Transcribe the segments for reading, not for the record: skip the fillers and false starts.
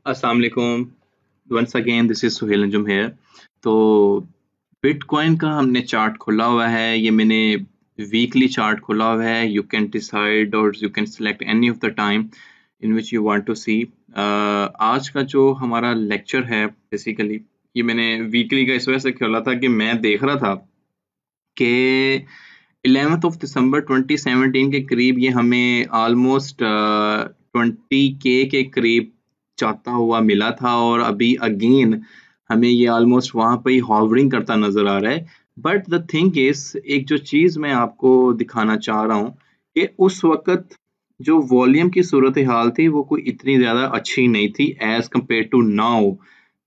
अस्सलाम वालेकुम। Once again this is Suhail Anjum here. तो बिटकॉइन का हमने चार्ट खोला हुआ है, ये मैंने वीकली चार्ट खोला हुआ है। यू कैन डिसाइड और you can select any of the time in which you want to see. आज का जो हमारा लेक्चर है बेसिकली ये मैंने वीकली का इस वजह से खोला था कि मैं देख रहा था कि 11th ऑफ दिसंबर 2017 के करीब ये हमें ऑलमोस्ट 20K के करीब जाता हुआ मिला था, और अभी अगेन हमें ये ऑलमोस्ट वहां पे ही हॉवरिंग करता नजर आ रहा है। बट द थिंग इज, एक जो चीज मैं आपको दिखाना चाह रहा हूँ कि उस वक्त जो वॉल्यूम की सूरत हाल थी वो कोई इतनी ज्यादा अच्छी नहीं थी as compare to now.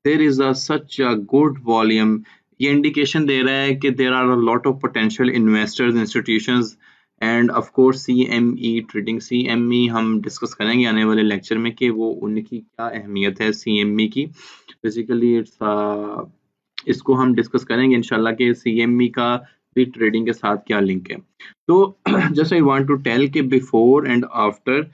There is a such a good volume. ये इंडिकेशन दे रहा है कि there are a lot of potential investors, institutions and of course CME trading. CME हम डिस्कस करेंगे आने वाले लेक्चर में कि वो उनकी क्या अहमियत है CME की। बेसिकली इसको हम डिस्कस करेंगे इंशाल्लाह कि CME का भी ट्रेडिंग के साथ क्या लिंक है। तो just I want to tell कि बिफोर एंड आफ्टर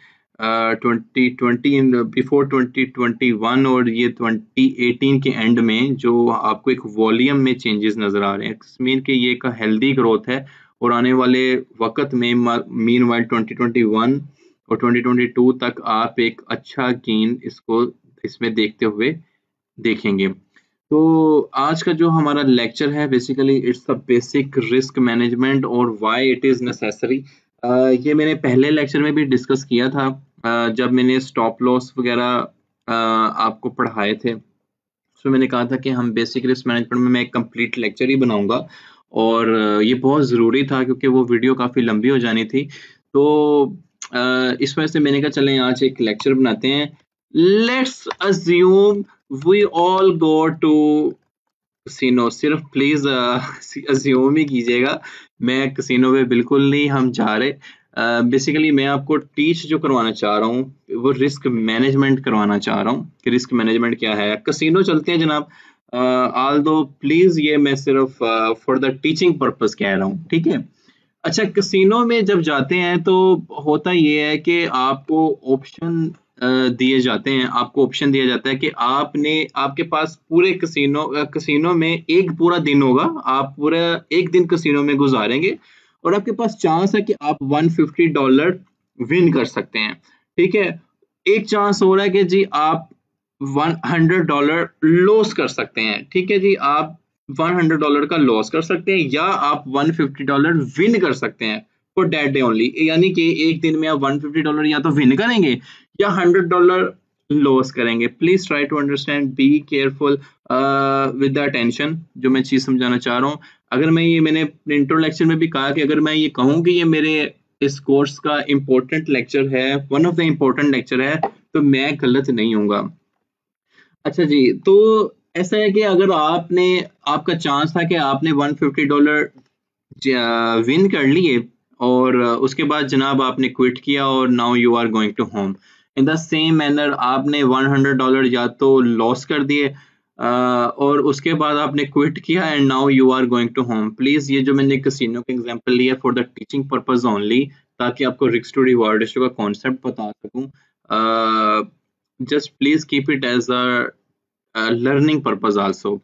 2020, बिफोर 2021 और ये 2018 के एंड में जो आपको एक वॉल्यूम में चेंजेस नजर आ रहे हैं, मीन कि ये एक हेल्दी ग्रोथ है। और आने वाले वक्त में मीनवाइल 2021 और 2022 तक आप एक अच्छा गेन इसको इसमें देखते हुए देखेंगे। तो आज का जो हमारा लेक्चर है basically it's a basic risk management और व्हाई इट इज नेसेसरी। ये मैंने पहले लेक्चर में भी डिस्कस किया था, जब मैंने स्टॉप लॉस वगैरह आपको पढ़ाए थे। उसमें मैंने कहा था कि हम बेसिक रिस्क मैनेजमेंट में मैं एक कंप्लीट लेक्चर ही बनाऊंगा, और ये बहुत ज़रूरी था क्योंकि वो वीडियो काफ़ी लंबी हो जानी थी। तो इस वजह से मैंने कहा चलें आज एक लेक्चर बनाते हैं। Let's assume we all go to casino. सिर्फ प्लीज अज्यूम ही कीजिएगा, मैं कसिनो में बिल्कुल नहीं हम जा रहे। बेसिकली मैं आपको टीच जो करवाना चाह रहा हूँ वो रिस्क मैनेजमेंट करवाना चाह रहा हूँ कि रिस्क मैनेजमेंट क्या है। कसिनो चलते हैं जनाब, ऑल दो प्लीज ये मैं सिर्फ फॉर द टीचिंग पर्पस कह रहा हूँ, ठीक है। अच्छा, कसिनो में जब जाते हैं तो होता ये है कि आपको ऑप्शन दिए जाते हैं, आपको ऑप्शन दिया जाता है कि आपने आपके पास पूरे कसिनो में एक पूरा दिन होगा, आप पूरा एक दिन कसिनो में गुजारेंगे और आपके पास चांस है कि आप $150 विन कर सकते हैं, ठीक है। एक चांस हो रहा है कि जी आप $100 लॉस कर सकते हैं, ठीक है जी, आप $100 का लॉस कर सकते हैं या आप $150 विन कर सकते हैं फॉर दैट डे ओनली। यानी कि एक दिन में आप $150 या तो विन करेंगे या $100 लॉस करेंगे। Please try to understand, be careful with the attention जो मैं चीज समझाना चाह रहा हूँ। अगर मैंने इंट्रो लेक्चर में भी कहा कि अगर मैं ये कहूँ कि ये मेरे इस कोर्स का इम्पोर्टेंट लेक्चर है, one of the important lecture है, तो मैं गलत नहीं हूँगा। अच्छा जी, तो ऐसा है कि अगर आपका चांस था कि आपने $150 विन कर लिए और उसके बाद जनाब आपने क्विट किया और now you are going to home. In the same manner आपने $100 या तो लॉस कर दिए और उसके बाद आपने क्विट किया and now you are going to home. Please ये जो मैंने कसिनो का एग्जांपल लिया for the teaching purpose only, ताकि आपको रिस्क टू रिवार्ड रेशियो का कॉन्सेप्ट बता सकूं। Just please keep it as a learning purpose also,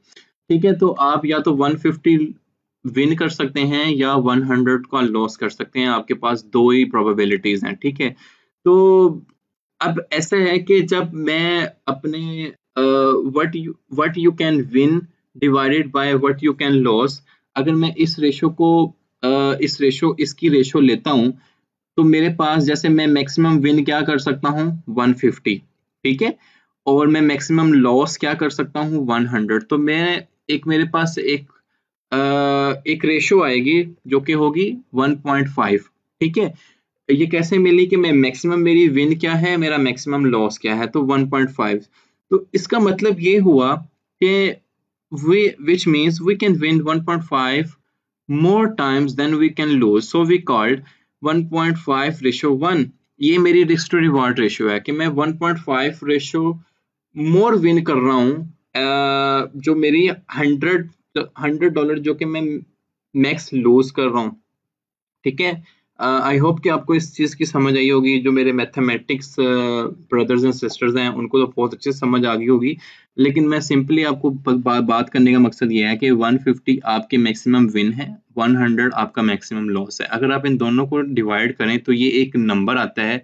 ठीक है। तो आप या तो 150 विन कर सकते हैं या 100 का लॉस कर सकते हैं, आपके पास दो ही प्रोबेबिलिटीज हैं, ठीक है। तो अब ऐसा है कि जब मैं अपने what you can win divided by what you can loss, अगर मैं इस रेशो को इसकी रेशो लेता हूं, तो मेरे पास जैसे मैं मैक्सिमम विन क्या कर सकता हूँ 150, ठीक है, और मैं मैक्सिमम लॉस क्या कर सकता हूँ 100। तो मैं मेरे पास एक रेशो आएगी जो कि होगी 1.5, ठीक है। ये कैसे मिली कि मैं मैक्सिमम मेरी विन क्या है, मेरा मैक्सिमम लॉस क्या है, तो 1.5। तो इसका मतलब ये हुआ कि which means we can win 1.5 more times than we can lose, so we called 1.5:1। ये मेरी रिस्क टू रिवॉर्ड रेशियो है कि मैं 1.5 रेशियो मोर विन कर रहा हूँ, जो मेरी $100 जो कि मैं मैक्स लूज कर रहा हूँ, ठीक है। आई होप कि आपको इस चीज़ की समझ आई होगी। जो मेरे मैथमेटिक्स ब्रदर्स एंड सिस्टर्स हैं उनको तो बहुत अच्छे से समझ आ गई होगी, लेकिन मैं सिंपली आपको बात करने का मकसद ये है कि 150 आपके मैक्सिमम विन है, 100 आपका मैक्सिमम लॉस है। अगर आप इन दोनों को डिवाइड करें तो ये एक नंबर आता है,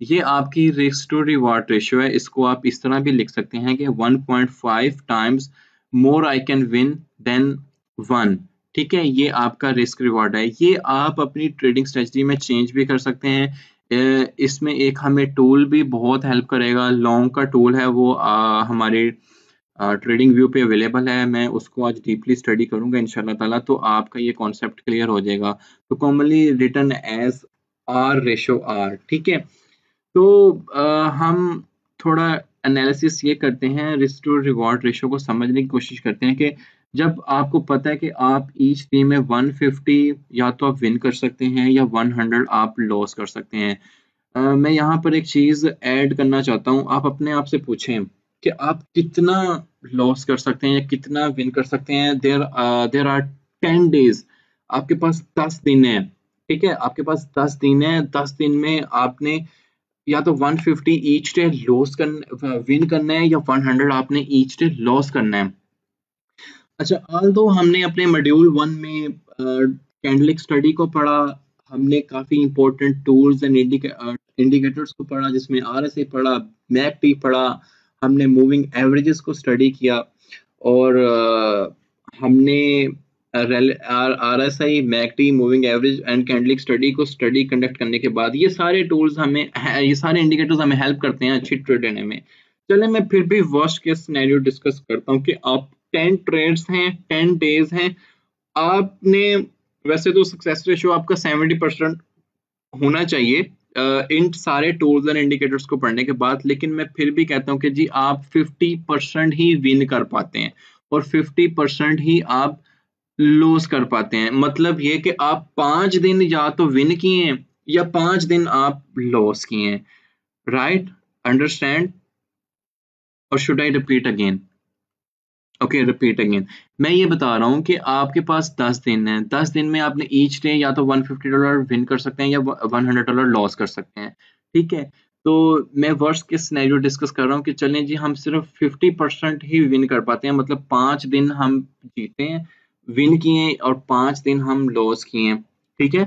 ये आपकी रिस्क टू रिवार्ड रेशियो है। इसको आप इस तरह भी लिख सकते हैं कि 1.5 times more I can win then 1। ठीक है, ये आपका रिस्क रिवॉर्ड है। ये आप अपनी ट्रेडिंग स्ट्रेटजी में चेंज भी कर सकते हैं। इसमें एक हमें टूल भी बहुत हेल्प करेगा, लॉन्ग का टूल है वो हमारे ट्रेडिंग व्यू पे अवेलेबल है। मैं उसको आज डीपली स्टडी करूंगा इंशाल्लाह ताला, तो आपका ये कॉन्सेप्ट क्लियर हो जाएगा। तो commonly written as R ratio R. ठीक है, तो हम थोड़ा एनालिसिस ये करते हैं, रिस्क टू रिवॉर्ड रेशो को समझने की कोशिश करते हैं कि जब आपको पता है कि आप ईच डे में 150 या तो आप विन कर सकते हैं या 100 आप लॉस कर सकते हैं। मैं यहाँ पर एक चीज़ ऐड करना चाहता हूँ। आप अपने आप से पूछें कि आप कितना लॉस कर सकते हैं या कितना विन कर सकते हैं। देर आर 10 डेज, आपके पास 10 दिन है। ठीक है, आपके पास 10 दिन है। 10 दिन में आपने या तो 150 ईच डे लॉस करना विन करना है या 100 आपने ईच डे लॉस करना है। अच्छा, ऑल्दो हमने अपने मॉड्यूल 1 में कैंडलिक स्टडी को पढ़ा, हमने काफी इंपॉर्टेंट टूल्स एंड इंडिकेटर्स को पढ़ा, जिसमें आरएसआई पढ़ा, मैकडी पढ़ा, हमने मूविंग एवरेजेस को स्टडी किया, और हमने RSI, MACD, moving average and कैंडलिक स्टडी को कंडक्ट करने के बाद ये सारे टूल्स हमें, ये सारे इंडिकेटर्स हमें हेल्प करते हैं अच्छी ट्रेड लेने में। चले, मैं फिर भी वर्स्ट केस सिनेरियो डिस्कस करता हूँ कि आप 10 ट्रेड्स हैं, 10 डेज हैं, आपने, वैसे तो सक्सेस रेशियो आपका 70% होना चाहिए इन सारे टूल्स एंड इंडिकेटर्स को पढ़ने के बाद, लेकिन मैं फिर भी कहता हूं कि जी आप 50% ही विन कर पाते हैं और 50% ही आप लूज कर पाते हैं। मतलब ये कि आप 5 दिन या तो विन किए हैं या 5 दिन आप लॉस किए हैं। राइट, अंडरस्टैंड, और should I repeat again? Okay, repeat again. मैं ये बता रहा हूँ कि आपके पास 10 दिन है। 10 दिन में आपने ईच डे या तो $150 विन कर सकते हैं या $100 लॉस कर सकते हैं। ठीक है, तो मैं वर्स्ट के सिनेरियो डिस्कस कर रहा हूँ कि चलें जी हम सिर्फ 50% ही विन कर पाते हैं, मतलब 5 दिन हम जीते हैं, विन किए, और 5 दिन हम लॉस किए। ठीक है,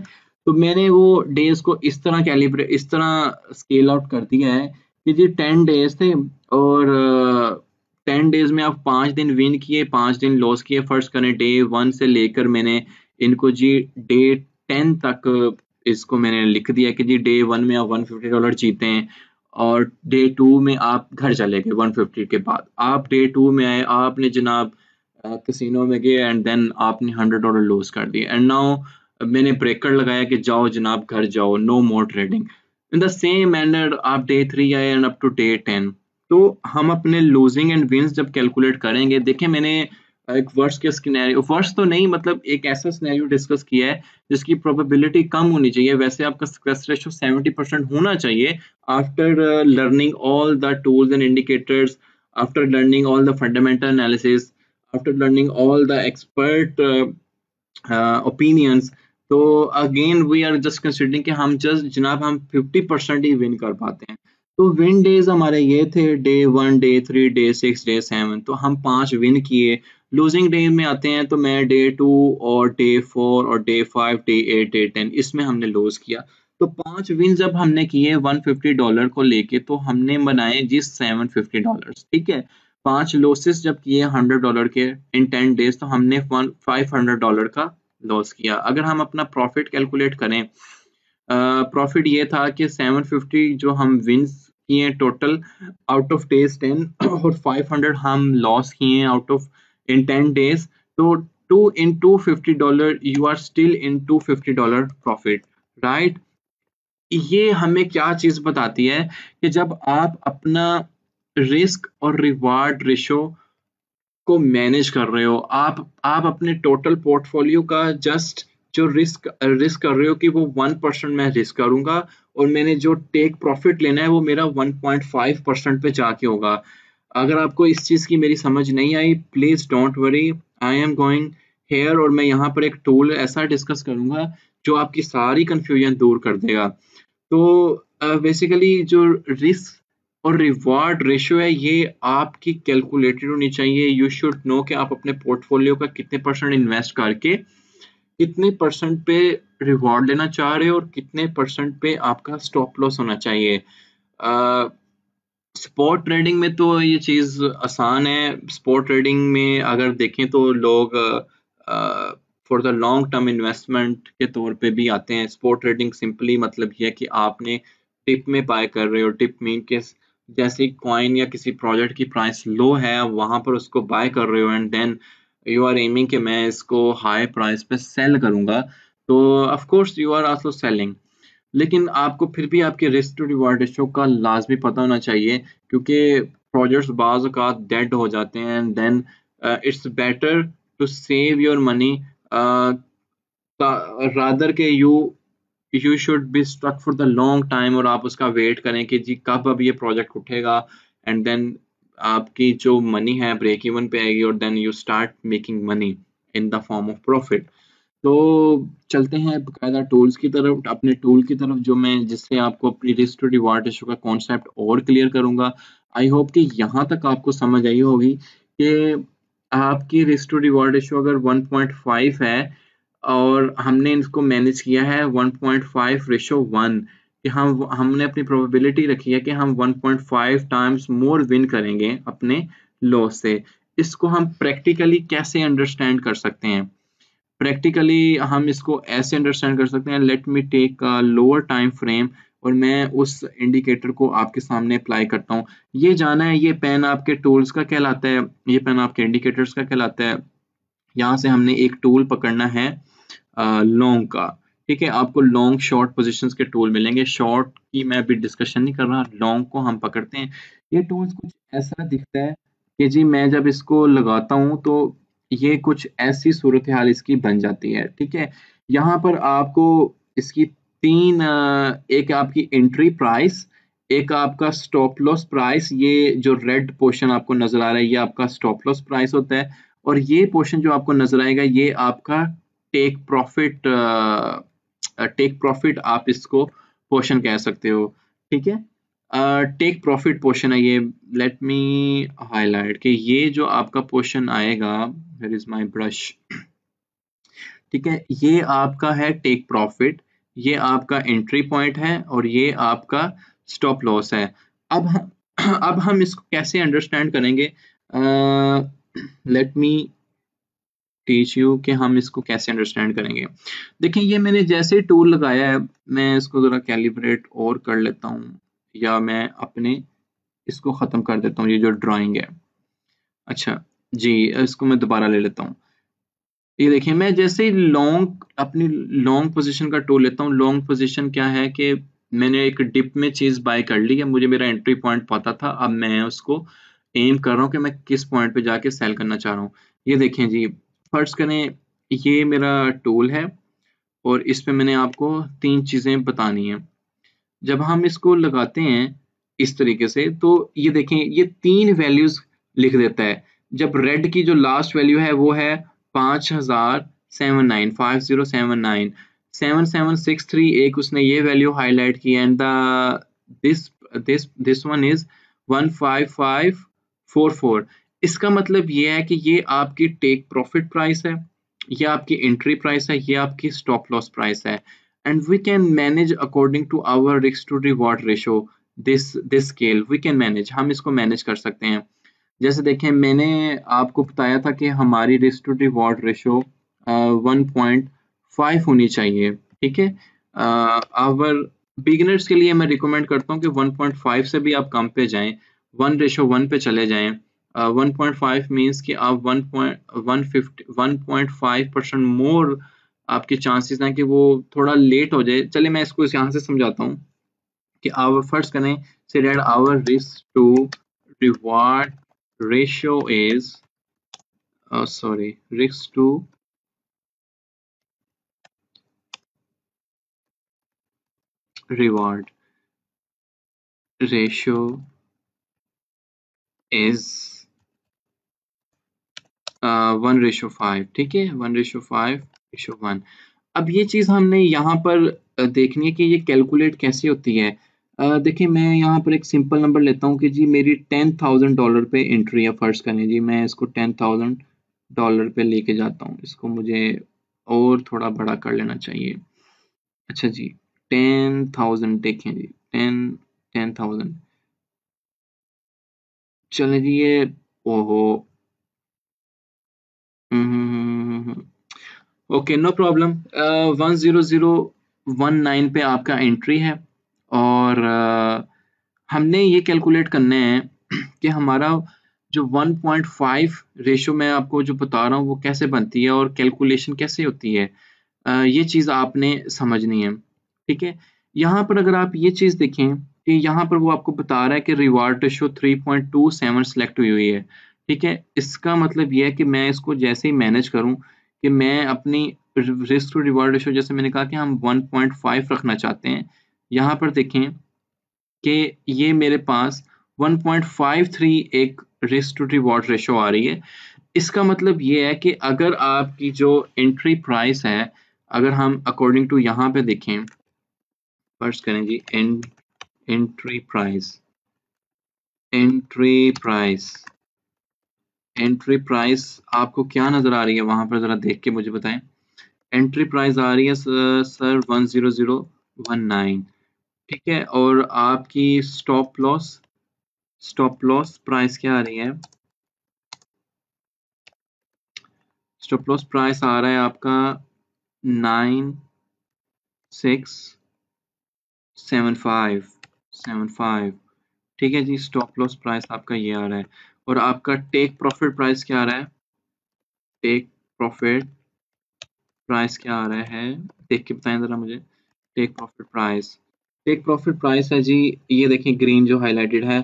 तो मैंने वो डेज को इस तरह स्केल आउट कर दिया है कि जी 10 डेज थे, और 10 डेज में आप 5 दिन विन किए, 5 दिन लॉस किए। फर्स्ट करें डे 1 से लेकर मैंने इनको जी डे 10 तक इसको मैंने लिख दिया कि जी डे 1 में आप $150 जीते हैं, और डे 2 में आप घर चले गए। 150 के बाद आप डे 2 में आए, आपने जनाब कैसीनो में गए एंड देन आपने $100 लॉस कर दिए, एंड नाउ मैंने ब्रेकर लगाया कि जाओ जनाब घर जाओ, no more trading. In the same manner आप डे 3 आए एंड अप टू डे 10। तो हम अपने लूजिंग एंड विंस जब कैलकुलेट करेंगे, देखें मैंने एक वर्स्ट के सिनेरियो, वर्स्ट तो नहीं, मतलब एक ऐसा सिनेरियो डिस्कस किया है जिसकी प्रोबेबिलिटी कम होनी चाहिए। वैसे आपका सक्सेस रेशियो 70% होना चाहिए after learning all the tools and indicators, after learning all the fundamental analysis, after learning all the expert opinions. तो again we are just considering कि हम जस्ट जनाब हम 50% ही विन कर पाते हैं। तो विन डेज हमारे ये थे डे 1, डे 3, डे 6, डे 7, तो हम 5 विन किए। लूजिंग डे में आते हैं तो मैं डे 2 और डे 4 और डे 5, डे 8, डे 10 इसमें हमने लूज किया। तो 5 विन जब हमने किए $150 को लेके, तो हमने बनाए जी $750। ठीक है, 5 लॉसेस जब किए $100 के इन 10 डेज, तो हमने $500 का लॉस किया। अगर हम अपना प्रॉफिट कैलकुलेट करें, प्रॉफिट ये था कि 750 जो हम विन्स किए टोटल आउट ऑफ डेज 10, और 500 हम लॉस किए आउट ऑफ इन 10 डेज। तो 2 in $250 you are still in $250 profit. Right, ये हमें क्या चीज बताती है कि जब आप अपना रिस्क और रिवार्ड रेशो को मैनेज कर रहे हो, आप अपने टोटल पोर्टफोलियो का जस्ट जो रिस्क कर रहे हो कि वो 1% मैं रिस्क करूंगा, और मैंने जो टेक प्रॉफिट लेना है वो मेरा 1.5% पे जाके होगा। अगर आपको इस चीज की मेरी समझ नहीं आई, please don't worry, I am going here, और मैं यहाँ पर एक टूल ऐसा डिस्कस करूंगा जो आपकी सारी कंफ्यूजन दूर कर देगा। तो बेसिकली जो रिस्क और रिवार्ड रेशियो है ये आपकी कैलकुलेटेड होनी चाहिए। यू शुड नो कि आप अपने पोर्टफोलियो का कितने परसेंट इन्वेस्ट करके कितने परसेंट पे रिवॉर्ड लेना चाह रहे हो और कितने परसेंट पे आपका स्टॉप लॉस होना चाहिए। स्पॉट ट्रेडिंग में तो ये चीज़ आसान है। स्पॉट ट्रेडिंग में अगर देखें तो लोग for the long term investment के तौर पे भी आते हैं। स्पॉट ट्रेडिंग सिंपली मतलब ये है कि आपने टिप में बाय कर रहे हो। टिप मीन के जैसे कॉइन या किसी प्रोजेक्ट की प्राइस लो है वहां पर उसको बाय कर रहे हो and then you are aiming कि मैं इसको हाई प्राइस पे सेल करूंगा। तो of course you are also selling, लेकिन आपको फिर भी आपके रिस्क टू रिवार्ड रेशियो का लाजमी पता होना चाहिए, क्योंकि प्रोजेक्ट्स बाज़ औक़ात डेड हो जाते हैं and then it's better to save your money rather के you should be stuck for the long time और आप उसका वेट करें कि जी कब अब ये प्रोजेक्ट उठेगा एंड देन आपकी जो मनी है ब्रेक इवन पे आएगी और then you start making money in the form of profit. तो चलते हैं बकायदा टूल्स की तरफ, अपने टूल की तरफ जो मैं जिससे आपको अपनी रिस्क टू रिवार्ड रेशियो का कॉन्सेप्ट और क्लियर करूंगा। आई होप कि यहाँ तक आपको समझ आई होगी कि आपकी रिस्क टू रिवार्ड रेशियो अगर 1.5 है और हमने इसको मैनेज किया है 1.5 रेशो 1 कि हमने अपनी प्रोबेबिलिटी रखी है कि हम 1.5 टाइम्स मोर विन करेंगे अपने लॉस से। इसको हम प्रैक्टिकली कैसे अंडरस्टैंड कर सकते हैं? प्रैक्टिकली हम इसको ऐसे अंडरस्टैंड कर सकते हैं, let me take a lower time frame और मैं उस इंडिकेटर को आपके सामने अप्लाई करता हूँ। ये जाना है ये पेन आपके टूल्स का कहलाता है, ये पेन आपके इंडिकेटर्स का कहलाता है। यहाँ से हमने एक टूल पकड़ना है लॉन्ग का। ठीक है, आपको लॉन्ग शॉर्ट पोजीशंस के टूल मिलेंगे। शॉर्ट की मैं अभी डिस्कशन नहीं कर रहा, लॉन्ग को हम पकड़ते हैं। ये टूल्स कुछ ऐसा दिखता है कि जी मैं जब इसको लगाता हूँ तो ये कुछ ऐसी सूरत हाल इसकी बन जाती है। ठीक है, यहाँ पर आपको इसकी तीन एक आपकी एंट्री प्राइस, एक आपका स्टॉप लॉस प्राइस, ये जो रेड पोर्शन आपको नजर आ रहा है ये आपका स्टॉप लॉस प्राइस होता है और ये पोर्शन जो आपको नजर आएगा ये आपका टेक प्रॉफिट टेक प्रॉफिट आप इसको पोर्शन कह सकते हो। ठीक है, टेक प्रॉफिट पोर्शन है ये। लेट मी हाईलाइट कि ये जो आपका पोर्शन आएगा, वेयर इज माय ब्रश। ठीक है, ये आपका है टेक प्रॉफिट, ये आपका एंट्री पॉइंट है और ये आपका स्टॉप लॉस है। अब हम अब हम इसको कैसे अंडरस्टैंड करेंगे? लेट मी टीच यू कि हम इसको कैसे अंडरस्टैंड करेंगे। देखिए ये मैंने जैसे टूल लगाया है, मैं इसको ज़रा कैलिब्रेट और कर लेता हूँ या मैं अपने इसको ख़त्म कर देता हूँ, ये जो ड्राइंग है। अच्छा जी, इसको मैं दोबारा ले लेता हूँ। ये देखिए मैं जैसे ही लॉन्ग अपनी लॉन्ग पोजीशन का टूल लेता हूँ। लॉन्ग पोजीशन क्या है कि मैंने एक डिप में चीज़ बाय कर ली है, मुझे मेरा एंट्री पॉइंट पता था, अब मैं उसको एम कर रहा हूँ कि मैं किस पॉइंट पे जाके सेल करना चाह रहा हूँ। ये देखें जी, फर्ज करें ये मेरा टूल है और इस पे मैंने आपको 3 चीज़ें बतानी हैं। जब हम इसको लगाते हैं इस तरीके से तो ये देखें ये 3 वैल्यूज़ लिख देता है। जब रेड की जो लास्ट वैल्यू है वो है 5079 5079 7763, एक उसने ये वैल्यू हाईलाइट की and the this this one is 15544। इसका मतलब ये है कि ये आपकी टेक प्रॉफिट प्राइस है, ये आपकी एंट्री प्राइस है, ये आपकी स्टॉप लॉस प्राइस है and we can manage according to our risk to reward ratio। this scale we can manage, हम इसको मैनेज कर सकते हैं। जैसे देखें मैंने आपको बताया था कि हमारी रिस्क टू रिवॉर्ड रेशो 1.5 होनी चाहिए। ठीक है, आवर बिगिनर्स के लिए मैं रिकमेंड करता हूँ कि 1.5 से भी आप कम पे जाएं, 1:1 पे चले जाएं। 1.5 मीन्स कि आप 1.5% मोर आपके चांसेस हैं कि वो थोड़ा लेट हो जाए। चलिए मैं इसको यहाँ से समझाता हूँ कि आवर फर्स्ट करें say that our risk to reward ratio is sorry risk to reward ratio is 1:5। ठीक है, 1:5:1। अब ये चीज़ हमने यहाँ पर देखनी है कि ये कैलकुलेट कैसे होती है। देखिए मैं यहाँ पर एक सिंपल नंबर लेता हूँ कि जी मेरी $10,000 पे एंट्री है, फ़र्ज़ करें जी मैं इसको $10,000 पे लेके जाता हूँ। इसको मुझे और थोड़ा बड़ा कर लेना चाहिए। अच्छा जी, 10,000 देखें जी, 10,000 चलें जी ये ओहो! Okay no problem. 10019 पे आपका एंट्री है और हमने ये कैलकुलेट करना है कि हमारा जो 1.5 रेशो मैं आपको जो बता रहा हूँ वो कैसे बनती है और कैलकुलेशन कैसे होती है। ये चीज़ आपने समझनी है, ठीक है? यहाँ पर अगर आप ये चीज़ देखें कि यहाँ पर वो आपको बता रहा है कि रिवार्ड रेशो 3.27 सेलेक्ट हुई है, ठीक है? इसका मतलब ये है कि मैं इसको जैसे ही मैनेज करूँ कि मैं अपनी रिस्क टू रिवार्ड रेशो जैसे मैंने कहा कि हम 1.5 रखना चाहते हैं। यहाँ पर देखें कि ये मेरे पास 1.53 एक रिस्क टू रिवॉर्ड रेशो आ रही है। इसका मतलब ये है कि अगर आपकी जो एंट्री प्राइस है, अगर हम अकॉर्डिंग टू यहाँ पे देखें, फर्स्ट करें जी entry price, entry price, entry price आपको क्या नज़र आ रही है वहाँ पर ज़रा देख के मुझे बताएं। एंट्री प्राइस आ रही है सर 10019, ठीक है? और आपकी स्टॉप लॉस प्राइस क्या आ रही है? स्टॉप लॉस प्राइस आ रहा है आपका 9675 ठीक है जी। स्टॉप लॉस प्राइस आपका ये आ रहा है और आपका टेक प्रॉफिट प्राइस क्या आ रहा है? टेक प्रॉफिट प्राइस क्या आ रहा है? देख के बताएं जरा मुझे। टेक प्रॉफिट प्राइस है जी, ये देखें ग्रीन जो हाईलाइटेड है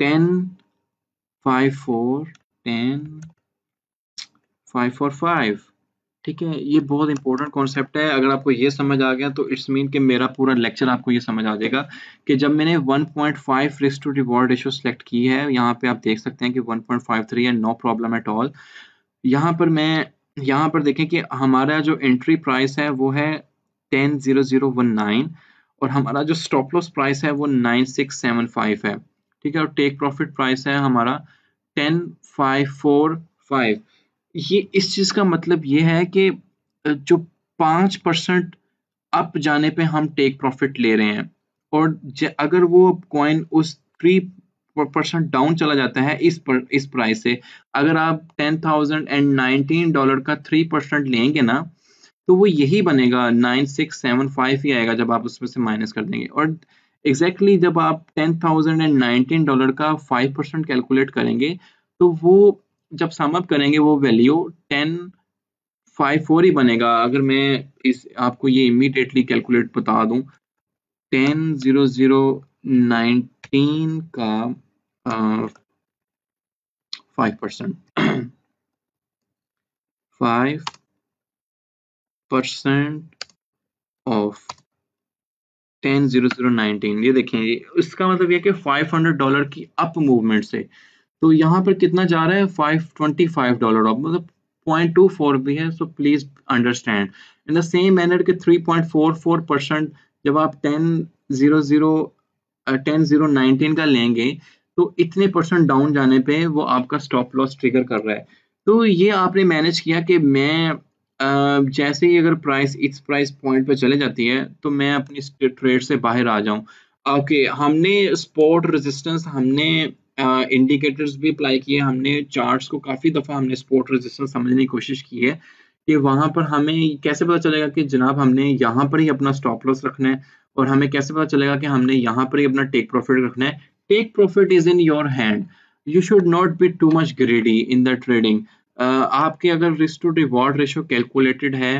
10,545 ठीक है। ये बहुत इंपॉर्टेंट कॉन्सेप्ट है। अगर आपको ये समझ आ गया तो इट्स मीन कि मेरा पूरा लेक्चर आपको ये समझ आ जाएगा कि जब मैंने 1.5 risk to reward ratio select की है, यहाँ पे आप देख सकते हैं कि 1.53 है, नो प्रॉब्लम एट ऑल। यहाँ पर देखें कि हमारा जो एंट्री प्राइस है वो है 10,019 और हमारा जो स्टॉप लॉस प्राइस है वो 9675 है, ठीक है। और टेक प्रॉफिट प्राइस है हमारा 10,545। ये इस चीज़ का मतलब ये है कि जो 5% अप जाने पे हम टेक प्रॉफिट ले रहे हैं और अगर वो कॉइन उस 3% डाउन चला जाता है इस प्राइस से, अगर आप $10,019 का 3% लेंगे ना तो वो यही बनेगा 9675 ही आएगा जब आप उसमें से माइनस कर देंगे। और एग्जैक्टली जब आप $10,019 का 5% कैलकुलेट करेंगे तो वो जब सम अप करेंगे वो वैल्यू 1054 ही बनेगा। अगर मैं इस आपको ये इमीडिएटली कैलकुलेट बता दूं 10,019 का 5% 5% ऑफ 10,019 ये देखें, इसका मतलब ये कि $500 की अप मूवमेंट से तो यहाँ पर कितना जा रहा है $525 ऑफ, मतलब 0.24 भी है। So please understand in the same manner के 3.44% जब आप 10,019 का लेंगे तो इतने परसेंट डाउन जाने पे वो आपका स्टॉप लॉस ट्रिगर कर रहा है। तो ये आपने मैनेज किया कि मैं जैसे ही अगर प्राइस इस प्राइस पॉइंट पे चले जाती है तो मैं अपनी ट्रेड से बाहर आ जाऊं। ओके, हमने स्पॉट रेजिस्टेंस, हमने इंडिकेटर्स भी अप्लाई किए, हमने चार्ट्स को काफ़ी दफ़ा हमने स्पॉट रेजिस्टेंस समझने की कोशिश की है कि वहाँ पर हमें कैसे पता चलेगा कि जनाब हमने यहाँ पर ही अपना स्टॉप लॉस रखना है और हमें कैसे पता चलेगा कि हमने यहाँ पर ही अपना टेक प्रॉफिट रखना है। Take profit is in your hand, you should not be too much greedy in the trading. आपके अगर risk to reward ratio calculated है,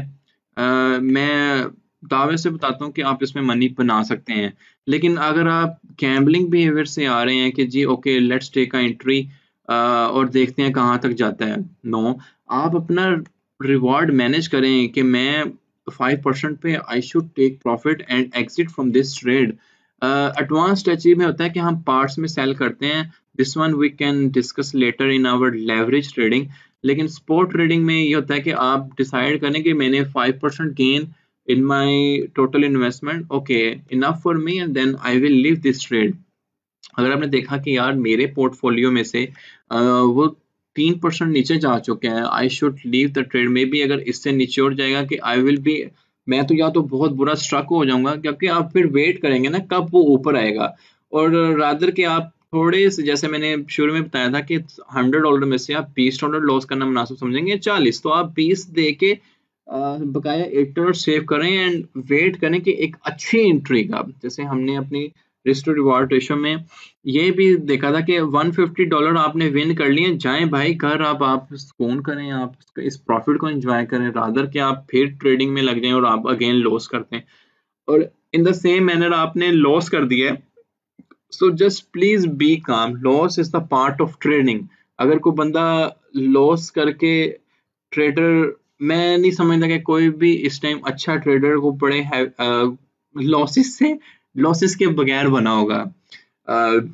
मैं दावे से बताता हूँ कि आप इसमें मनी बना सकते हैं। लेकिन अगर आप गैम्बलिंग बिहेवियर से आ रहे हैं कि जी okay let's take a entry और देखते हैं कहाँ तक जाता है, नो, आप अपना रिवॉर्ड मैनेज करें कि मैं 5% पे I should take profit and exit from this trade. Advance strategy में होता है कि हम पार्ट्स में सेल करते हैं, this one we can discuss later in our leverage trading. लेकिन स्पॉट ट्रेडिंग में ये होता है कि आप डिसाइड करें कि मैंने 5% gain in my total investment, okay, enough for me, and then I will leave this trade. अगर आपने देखा कि यार मेरे पोर्टफोलियो में से वो 3% नीचे जा चुके हैं, I should leave the trade. May be अगर इससे नीचे उठ जाएगा कि आई विल बी, मैं तो या तो बहुत बुरा स्ट्रक हो जाऊंगा, क्योंकि आप फिर वेट करेंगे ना कब वो ऊपर आएगा, और रादर कि आप थोड़े से, जैसे मैंने शुरू में बताया था कि $100 में से आप $20 लॉस करना मुनासिब समझेंगे, 40, तो आप 20 दे के बकाया $8 सेव करें एंड वेट करें कि एक अच्छी एंट्री का। जैसे हमने अपनी रिस्क टू रिवॉर्ड रेशो में ये भी देखा था कि $150 आपने विन कर लिए, जाएं भाई घर, आप सुकून करें, आप इस प्रॉफिट को एंजॉय करें, रादर कि आप फिर ट्रेडिंग में लग जाएं और आप अगेन लॉस करते हैं, और इन द सेम मैनर आपने लॉस कर दिया है। सो जस्ट प्लीज बी काम, loss is the part of trading. अगर कोई बंदा लॉस करके ट्रेडर, मैं नहीं समझता कि कोई भी इस टाइम अच्छा ट्रेडर को पड़े लॉसेस के बगैर बना होगा।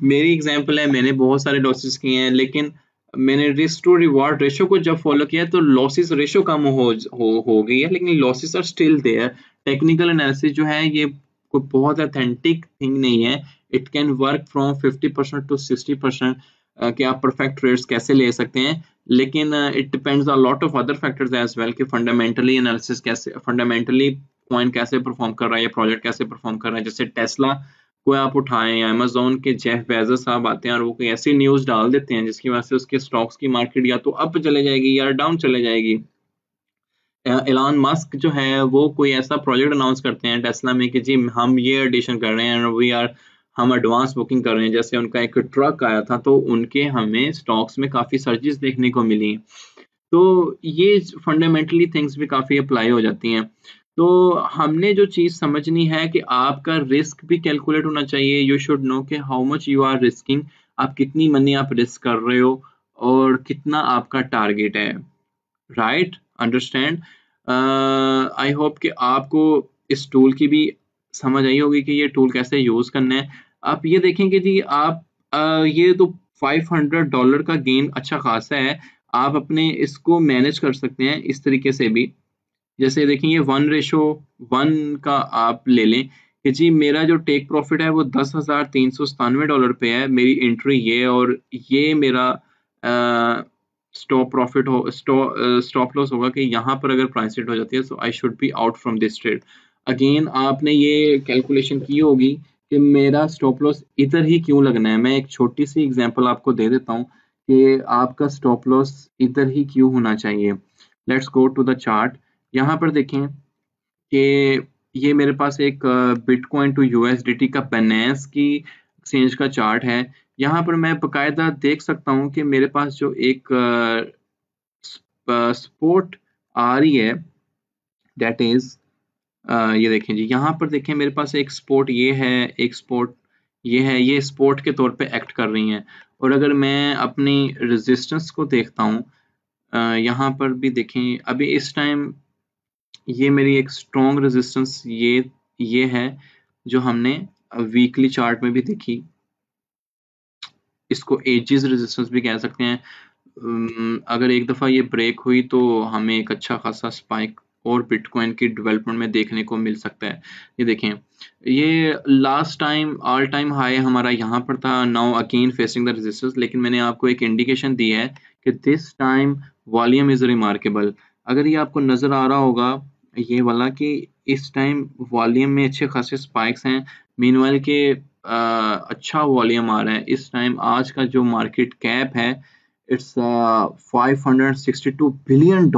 मेरी एग्जांपल है, मैंने बहुत सारे लॉसेस किए हैं, लेकिन मैंने रिस्क टू रिवॉर्ड रेशो को जब फॉलो किया तो लॉसेस रेशो कम हो गई है, लेकिन losses are still there. Technical analysis जो है ये कोई बहुत ऑथेंटिक थिंग नहीं है, it can work from 50% to 60% कि आप परफेक्ट ट्रेड्स कैसे ले सकते हैं, लेकिन it depends a lot of other factors as well कि फंडामेंटली एनालिसिस कैसे, फंडामेंटली कॉइन कैसे परफॉर्म कर रहा है या प्रोजेक्ट कैसे परफॉर्म कर रहा है। जैसे टेस्ला को आप उठाएं, अमेज़न के जेफ बेजोस साहब आते हैं और वो कोई ऐसी न्यूज़ डाल देते हैं जिसकी वजह से उसके स्टॉक्स की मार्केट या तो अप चले जाएगी या डाउन चले जाएगी। एलन मस्क जो है वो कोई ऐसा प्रोजेक्ट अनाउंस करते हैं टेस्ला में कि जी हम ये एडिशन कर रहे हैं, हम एडवांस बुकिंग कर रहे हैं, जैसे उनका एक ट्रक आया था तो उनके हमें स्टॉक्स में काफ़ी सर्जेस देखने को मिली। तो ये फंडामेंटली थिंग्स भी काफ़ी अप्लाई हो जाती हैं। तो हमने जो चीज़ समझनी है कि आपका रिस्क भी कैलकुलेट होना चाहिए। यू शुड नो कि how much you are risking, आप कितनी मनी आप रिस्क कर रहे हो और कितना आपका टारगेट है, राइट, अंडरस्टैंड। आई होप कि आपको इस टूल की भी समझ आई होगी कि ये टूल कैसे यूज़ करना है। आप ये देखेंगे जी, आप ये तो $500 का गेन अच्छा खासा है, आप अपने इसको मैनेज कर सकते हैं इस तरीके से भी। जैसे देखिए ये 1:1 का आप ले लें कि जी मेरा जो टेक प्रॉफिट है वो $10,397 पे है, मेरी एंट्री ये, और ये मेरा स्टॉप प्रॉफिट हो, स्टॉप लॉस होगा कि यहाँ पर अगर प्राइस हिट हो जाती है so I should be out from this trade. Again आपने ये कैलकुलेशन की होगी कि मेरा स्टॉप लॉस इधर ही क्यों लगना है। मैं एक छोटी सी एग्जांपल आपको दे देता हूँ कि आपका स्टॉप लॉस इधर ही क्यों होना चाहिए। Let's go to the chart. यहाँ पर देखें कि ये मेरे पास एक बिटकॉइन टू यूएसडीटी का बाइनेंस की एक्सचेंज का चार्ट है। यहाँ पर मैं बकायदा देख सकता हूँ कि मेरे पास जो एक सपोर्ट आ रही है, दैट इज ये देखें जी, यहाँ पर देखें मेरे पास एक सपोर्ट ये है, एक सपोर्ट ये है, ये सपोर्ट के तौर पे एक्ट कर रही हैं। और अगर मैं अपनी रेजिस्टेंस को देखता हूँ, यहाँ पर भी देखें अभी इस टाइम ये मेरी एक स्ट्रॉन्ग रेजिस्टेंस ये है जो हमने वीकली चार्ट में भी देखी, इसको एजिस रेजिस्टेंस भी कह सकते हैं। अगर एक दफ़ा ये ब्रेक हुई तो हमें एक अच्छा खासा स्पाइक और बिटकॉइन की डेवलपमेंट में देखने को मिल सकता है। ये देखें, ये last time all time high हमारा यहाँ पर था, now again facing the resistance, लेकिन मैंने आपको एक इंडिकेशन दी है कि this time volume is remarkable. अगर ये आपको नज़र आ रहा होगा ये वाला कि इस टाइम वॉल्यूम में अच्छे खासे स्पाइक्स हैं, मीनवाइल के अच्छा वॉल्यूम आ रहा है इस टाइम। आज का जो मार्केट कैप है इट्स $562 बिलियन,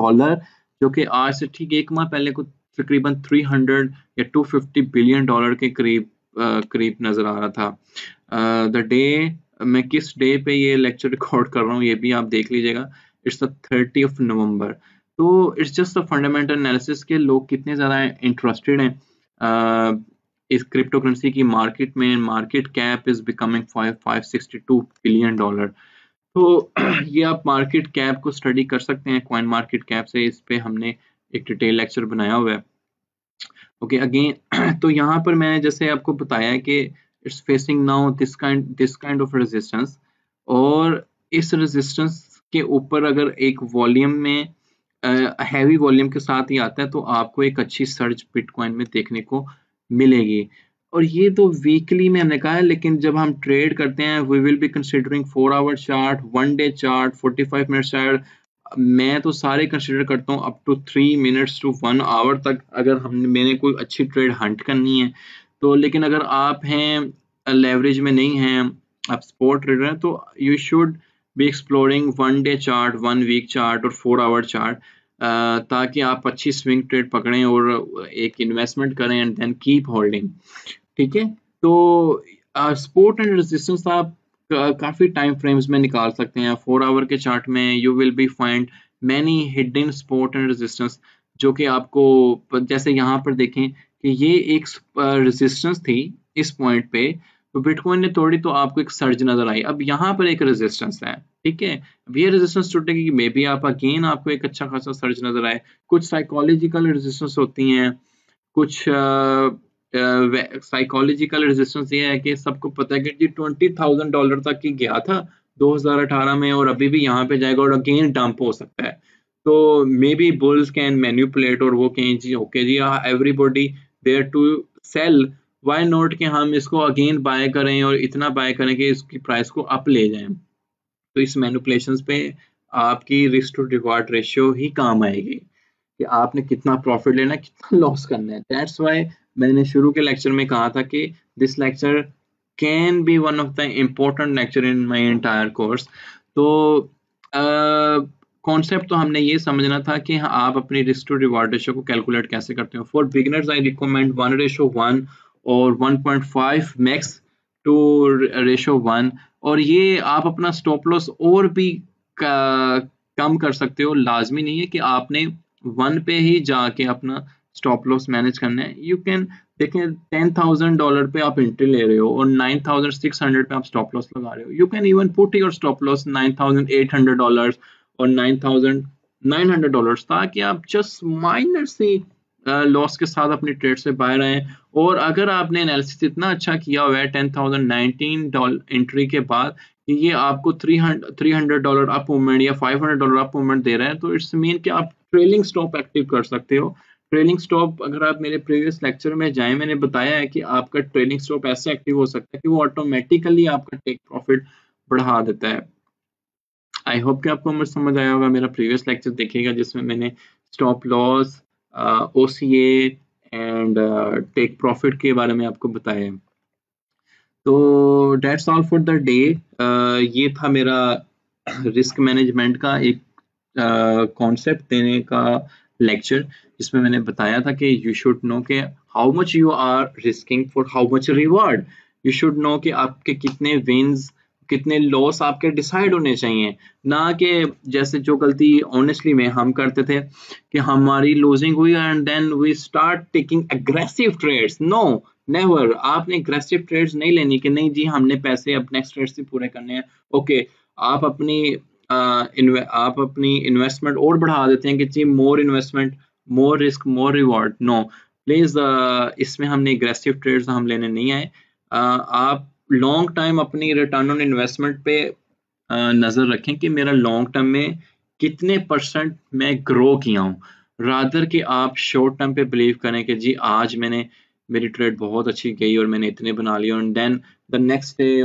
जो कि आज से ठीक एक माह पहले को तकरीबन 300 या $250 बिलियन के करीब नजर आ रहा था। द डे, मैं किस डे पे ये लेक्चर रिकॉर्ड कर रहा हूँ ये भी आप देख लीजिएगा, इट्स द 30 नवंबर। तो it's just a fundamental analysis के लोग कितने ज़्यादा इंटरेस्टेड हैं इस क्रिप्टो करेंसी की मार्केट में। Market cap is becoming $562 billion. तो ये आप मार्केट कैप को स्टडी कर सकते हैं, कॉइन मार्केट कैप से, इस पे हमने एक डिटेल लेक्चर बनाया हुआ है। ओके अगेन तो यहाँ पर मैंने जैसे आपको बताया कि it's facing now this kind of resistance, और इस रेजिस्टेंस के ऊपर अगर एक वॉल्यूम में हैवी वॉल्यूम के साथ ही आता है, तो आपको एक अच्छी सर्ज बिटकॉइन में देखने को मिलेगी। और ये तो वीकली में हमने कहा है, लेकिन जब हम ट्रेड करते हैं we will be considering 4 hour chart, 1 day chart, 45 minute chart. मैं तो सारे कंसिडर करता हूँ up to 3 minutes to 1 hour तक, अगर मैंने कोई अच्छी ट्रेड हंट करनी है तो। लेकिन अगर आप हैं लेवरेज में नहीं हैं, आप स्पॉट ट्रेडर हैं, तो you should be exploring 1 day chart, 1 week chart और 4 आवर चार्ट, ताकि आप अच्छी स्विंग ट्रेड पकड़ें और एक इन्वेस्टमेंट करें एंड देन कीप होल्डिंग। ठीक है, तो सपोर्ट एंड रेजिस्टेंस आप काफी टाइम फ्रेम्स में निकाल सकते हैं। 4 आवर के चार्ट में you will be find many hidden support and resistance, जो कि आपको, जैसे यहाँ पर देखें कि ये एक रेजिस्टेंस थी इस पॉइंट पे, तो बिटकॉइन ने तोड़ी तो आपको एक सर्ज नजर आई। अब यहाँ पर एक रेजिस्टेंस है, ठीक है, अब ये रेजिस्टेंस टूटेगी, मे बी आप अगेन आपको एक अच्छा खासा सर्ज नजर आए। कुछ साइकोलॉजिकल रेजिस्टेंस होती हैं, कुछ साइकोलॉजिकल रेजिस्टेंस ये है कि सबको पता है कि जी $20,000 तक ही गया था 2018 में, और अभी भी यहाँ पे जाएगा और अगेन डंप हो सकता है। तो maybe bulls can manipulate और वो कहें जी ओके जी everybody there to sell, why not कि हम इसको अगेन बाय करें और इतना बाय करें कि इसकी प्राइस को अप ले जाएं। तो इस मैनिपुलेशंस पे आपकी रिस्क टू रिवार्ड रेशियो ही काम आएगी कि आपने कितना प्रॉफिट लेना है, कितना लॉस करना है। दैट्स व्हाई मैंने शुरू के लेक्चर में कहा था कि this lecture can be one of the important lecture in my entire course. तो कॉन्सेप्ट तो हमने ये समझना था कि आप अपनी रिस्क टू रिवार्ड रेशियो को कैलकुलेट कैसे करते हो। फॉर बिगिनर्स आई रिकमेंड 1:1 और 1.5 मैक्स टू रेशियो 1, और ये आप अपना स्टॉप लॉस और भी कम कर सकते हो। लाजमी नहीं है कि आपने 1 पे ही जाके अपना स्टॉप लॉस मैनेज करना है। यू कैन देखें $10,000 पे आप एंट्री ले रहे हो और 9,600 पे आप स्टॉप लॉस लगा रहे हो, you can even put your stop loss $9,800 और $9,900, ताकि आप जस्ट माइनर से लॉस के साथ अपनी ट्रेड से बाहर आए। और अगर आपने एनालिसिस इतना अच्छा किया हुआ है $10,019 एंट्री के बाद कि ये आपको $300 अप मूवमेंट या $500 अप मूवमेंट दे रहा है, तो इट्स मीन कि आप ट्रेलिंग स्टॉप एक्टिव कर सकते हो। ट्रेलिंग स्टॉप, अगर आप मेरे प्रीवियस लेक्चर में जाएं, मैंने बताया है कि आपका ट्रेलिंग स्टॉप ऐसे एक्टिव हो सकता है कि वो ऑटोमेटिकली आपका टेक प्रॉफिट बढ़ा देता है। आई होप कि आपको समझ आया होगा। मेरा प्रीवियस लेक्चर देखिएगा जिसमें मैंने stop loss, OCA and take profit के बारे में आपको बताया है। तो that's all for the day. ये था मेरा रिस्क मैनेजमेंट का एक कॉन्सेप्ट देने का लेक्चर, जिसमें मैंने बताया था कि यू शुड नो कि how much you are risking for how much reward. You should know कि आपके कितने विन्स, कितने लॉस आपके डिसाइड होने चाहिए, ना कि जैसे जो गलती ऑनेस्टली में हम करते थे कि हमारी लूजिंग हुई and then we start taking aggressive trades. No, never. आपने एग्रेसिव ट्रेड्स नहीं लेनी कि नहीं जी हमने पैसे अब नेक्स्ट ट्रेड से पूरे करने हैं। ओके, आप अपनी इन्वेस्टमेंट और बढ़ा देते हैं कि जी more investment, more risk, more reward. No please, इसमें हमने एग्रेसिव ट्रेड्स हम लेने नहीं आए। आप लॉन्ग टाइम अपनी रिटर्न ऑन इन्वेस्टमेंट पे नजर रखें कि मेरा लॉन्ग टर्म में कितने % मैं ग्रो किया हूँ, रादर कि आप शॉर्ट टर्म पे बिलीव करें कि जी आज मेरी ट्रेड बहुत अच्छी गई और मैंने इतने बना लिए, और देन द नेक्स्ट डे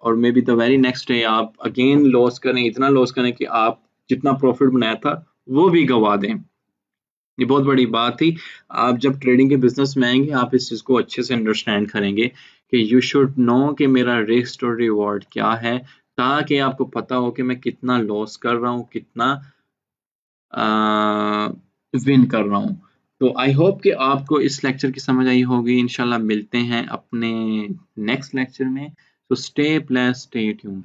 और may be the very next day आप अगेन लॉस करें, इतना लॉस करें कि आप जितना प्रॉफिट बनाया था वो भी गवा दें। ये बहुत बड़ी बात थी। आप जब ट्रेडिंग के बिजनेस में आएंगे आप इस चीज को अच्छे से अंडरस्टैंड करेंगे कि यू शुड नो कि मेरा रिस्क और रिवॉर्ड क्या है, ताकि आपको पता हो कि मैं कितना लॉस कर रहा हूँ, कितना विन कर रहा हूँ। तो आई होप कि आपको इस लेक्चर की समझ आई होगी। इंशाल्लाह मिलते हैं अपने नेक्स्ट लेक्चर में। तो स्टे ब्लेस्ड, स्टे ट्यून्ड।